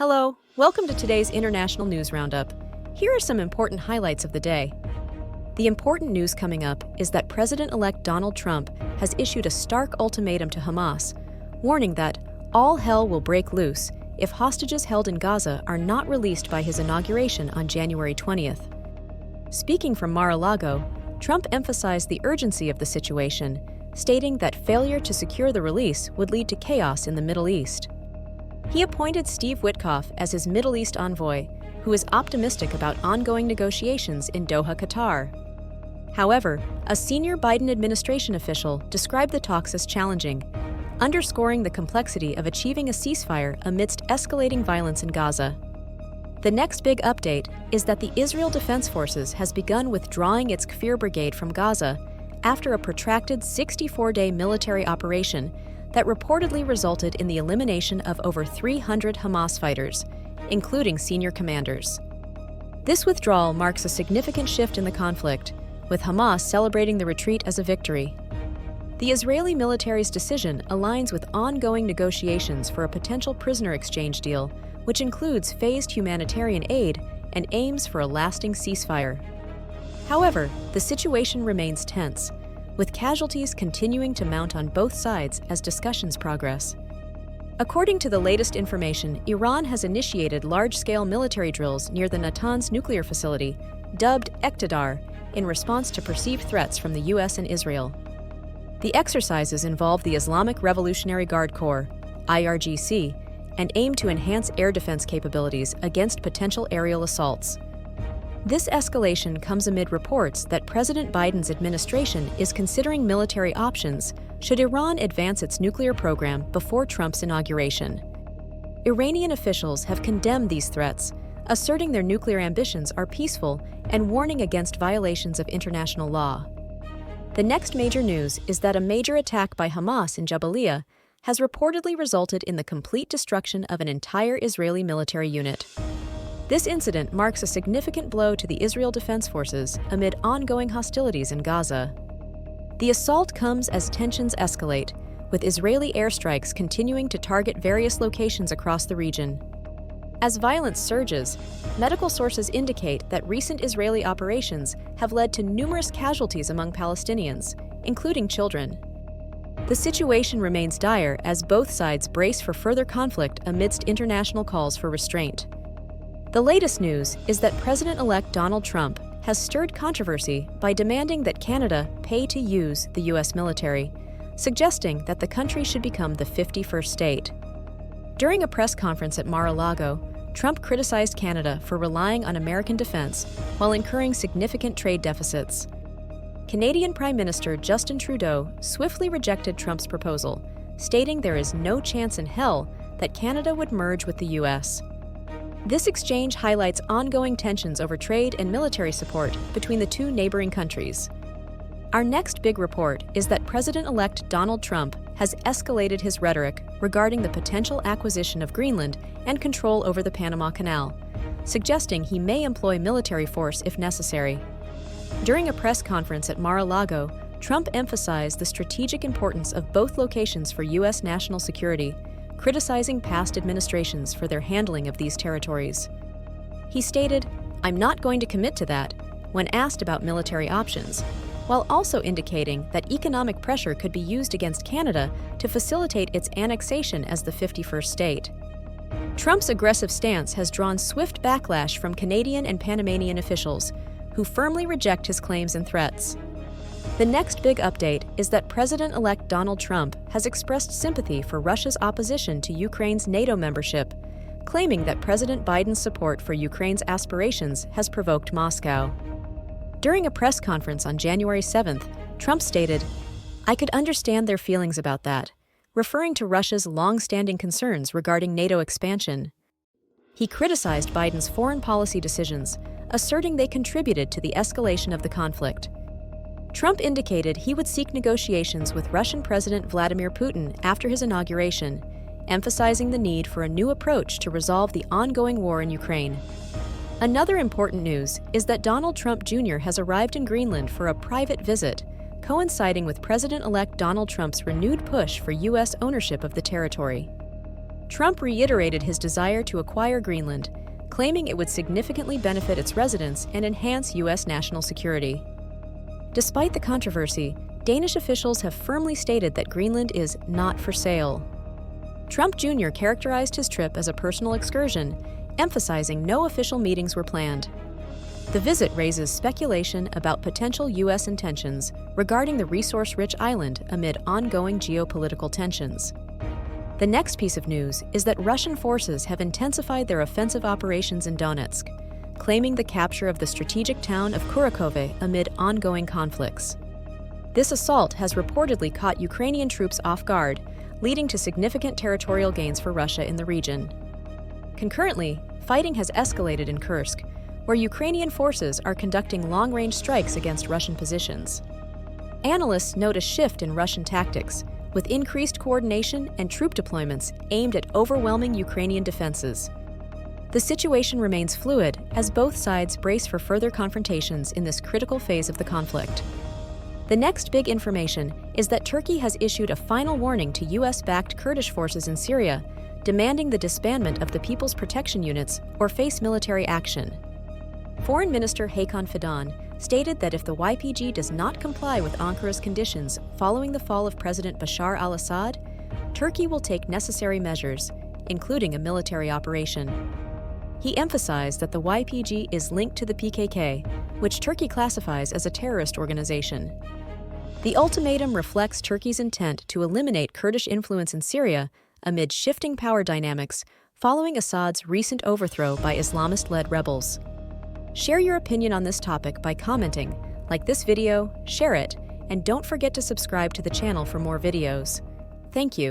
Hello, welcome to today's International News Roundup. Here are some important highlights of the day. The important news coming up is that President-elect Donald Trump has issued a stark ultimatum to Hamas, warning that all hell will break loose if hostages held in Gaza are not released by his inauguration on January 20th. Speaking from Mar-a-Lago, Trump emphasized the urgency of the situation, stating that failure to secure the release would lead to chaos in the Middle East. He appointed Steve Witkoff as his Middle East envoy, who is optimistic about ongoing negotiations in Doha, Qatar. However, a senior Biden administration official described the talks as challenging, underscoring the complexity of achieving a ceasefire amidst escalating violence in Gaza. The next big update is that the Israel Defense Forces has begun withdrawing its Kfir Brigade from Gaza after a protracted 64-day military operation that reportedly resulted in the elimination of over 300 Hamas fighters, including senior commanders. This withdrawal marks a significant shift in the conflict, with Hamas celebrating the retreat as a victory. The Israeli military's decision aligns with ongoing negotiations for a potential prisoner exchange deal, which includes phased humanitarian aid and aims for a lasting ceasefire. However, the situation remains tense, with casualties continuing to mount on both sides as discussions progress. According to the latest information, Iran has initiated large-scale military drills near the Natanz nuclear facility, dubbed Iqtidar, in response to perceived threats from the U.S. and Israel. The exercises involve the Islamic Revolutionary Guard Corps, IRGC, and aim to enhance air defense capabilities against potential aerial assaults. This escalation comes amid reports that President Biden's administration is considering military options should Iran advance its nuclear program before Trump's inauguration. Iranian officials have condemned these threats, asserting their nuclear ambitions are peaceful and warning against violations of international law. The next major news is that a major attack by Hamas in Jabalia has reportedly resulted in the complete destruction of an entire Israeli military unit. This incident marks a significant blow to the Israel Defense Forces amid ongoing hostilities in Gaza. The assault comes as tensions escalate, with Israeli airstrikes continuing to target various locations across the region. As violence surges, medical sources indicate that recent Israeli operations have led to numerous casualties among Palestinians, including children. The situation remains dire as both sides brace for further conflict amidst international calls for restraint. The latest news is that President-elect Donald Trump has stirred controversy by demanding that Canada pay to use the U.S. military, suggesting that the country should become the 51st state. During a press conference at Mar-a-Lago, Trump criticized Canada for relying on American defense while incurring significant trade deficits. Canadian Prime Minister Justin Trudeau swiftly rejected Trump's proposal, stating there is no chance in hell that Canada would merge with the U.S. This exchange highlights ongoing tensions over trade and military support between the two neighboring countries. Our next big report is that President-elect Donald Trump has escalated his rhetoric regarding the potential acquisition of Greenland and control over the Panama Canal, suggesting he may employ military force if necessary. During a press conference at Mar-a-Lago, Trump emphasized the strategic importance of both locations for U.S. national security, criticizing past administrations for their handling of these territories. He stated, "I'm not going to commit to that," when asked about military options, while also indicating that economic pressure could be used against Canada to facilitate its annexation as the 51st state. Trump's aggressive stance has drawn swift backlash from Canadian and Panamanian officials, who firmly reject his claims and threats. The next big update is that President-elect Donald Trump has expressed sympathy for Russia's opposition to Ukraine's NATO membership, claiming that President Biden's support for Ukraine's aspirations has provoked Moscow. During a press conference on January 7th, Trump stated, "I could understand their feelings about that," referring to Russia's long-standing concerns regarding NATO expansion. He criticized Biden's foreign policy decisions, asserting they contributed to the escalation of the conflict. Trump indicated he would seek negotiations with Russian President Vladimir Putin after his inauguration, emphasizing the need for a new approach to resolve the ongoing war in Ukraine. Another important news is that Donald Trump Jr. has arrived in Greenland for a private visit, coinciding with President-elect Donald Trump's renewed push for U.S. ownership of the territory. Trump reiterated his desire to acquire Greenland, claiming it would significantly benefit its residents and enhance U.S. national security. Despite the controversy, Danish officials have firmly stated that Greenland is not for sale. Trump Jr. characterized his trip as a personal excursion, emphasizing no official meetings were planned. The visit raises speculation about potential U.S. intentions regarding the resource-rich island amid ongoing geopolitical tensions. The next piece of news is that Russian forces have intensified their offensive operations in Donetsk, claiming the capture of the strategic town of Kurakhove amid ongoing conflicts. This assault has reportedly caught Ukrainian troops off guard, leading to significant territorial gains for Russia in the region. Concurrently, fighting has escalated in Kursk, where Ukrainian forces are conducting long-range strikes against Russian positions. Analysts note a shift in Russian tactics, with increased coordination and troop deployments aimed at overwhelming Ukrainian defenses. The situation remains fluid as both sides brace for further confrontations in this critical phase of the conflict. The next big information is that Turkey has issued a final warning to U.S.-backed Kurdish forces in Syria, demanding the disbandment of the People's Protection Units or face military action. Foreign Minister Hakan Fidan stated that if the YPG does not comply with Ankara's conditions following the fall of President Bashar al-Assad, Turkey will take necessary measures, including a military operation. He emphasized that the YPG is linked to the PKK, which Turkey classifies as a terrorist organization. The ultimatum reflects Turkey's intent to eliminate Kurdish influence in Syria amid shifting power dynamics following Assad's recent overthrow by Islamist-led rebels. Share your opinion on this topic by commenting, like this video, share it, and don't forget to subscribe to the channel for more videos. Thank you.